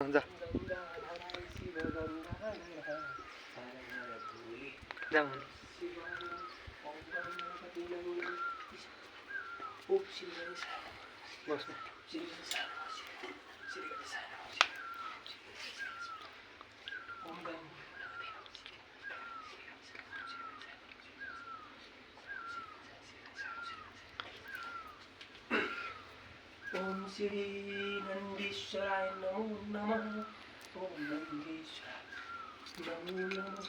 जा जा म्हणे. बस ओम श्री नंदीश्वराय नमो नमः. ओम नंदीश्वराय नमो नमः.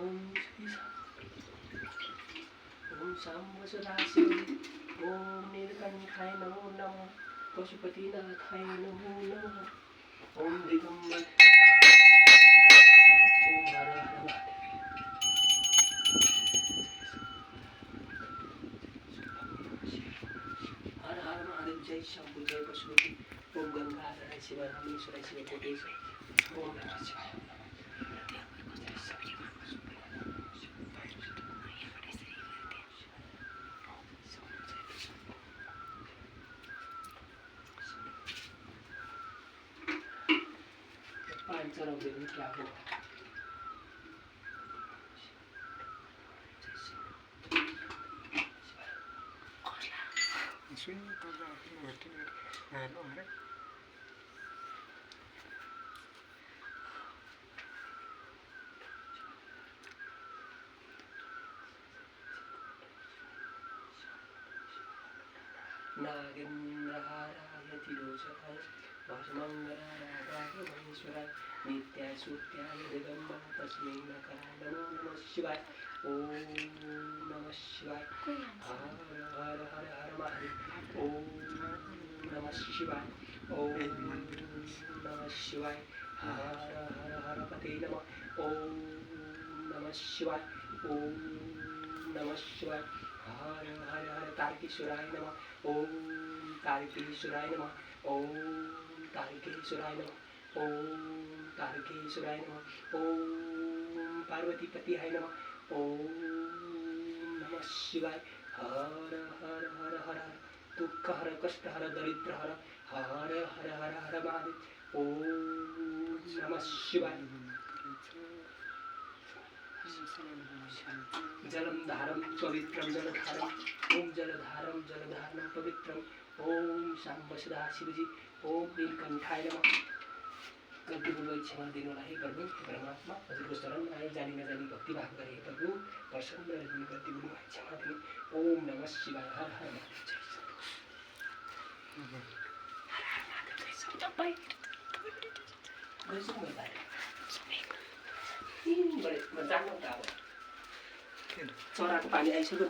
ओम श्री ओम सांब सदाशिव. ओम नीलकंठाय नमो नमः. पशुपतिनाथाय नमो नमः. ओम दिगंबर. ओम हर हर महादेव. हर हर महादेव. जय शंभू जय पशुपति. ओम गंगाधर शिव रामेश्वर शिव कोटेश्वर. ओम नमः शिवाय. पांचरवले क्या हो. नागेन्द्रहाराय तिलोचकाय भस्मंगराय महेश्वराय नित्याय सूत्याय दिगंबर तस्मै नकाराय नमो नमः शिवाय. ओम नमः शिवाय. हर हर हर हर महादेव. ओम नमः शिवाय. ओम नमः शिवाय. हर हर हर पते नमः. ओम नमः शिवाय. ओम नमः शिवाय. हर हर हर तारकेश्वराय नमः. ओम तारकेश्वराय नमः. ओम तारकेश्वराय नमः. ओम तारकेश्वराय नमः. ओम पार्वतीपतिहाय नमः. ओम नमः शिवाय. हर हर हर हर हर दुःख हर कष्ट हर दरिद्र हर. हर हर हर हर महादेव. ओम नमः शिवाय. जलम धारम पवित्रम जलधारम. ओम जलधारम जलधारम पवित्रम. ओम सांब सदाशिवजी. ओम नीलकंठाय नमः. गलती बोलवाई क्षमा दिनु होला हे प्रभु. परमात्मा हजुरको शरण आए जानी नजानी भक्ति भाव गरे हे प्रभु. प्रसन्न रहिदिनु. गलती बोलवाई क्षमा दिनु. ओम नमः शिवाय. हर हर महादेव. चराको पानी आइसक्यो.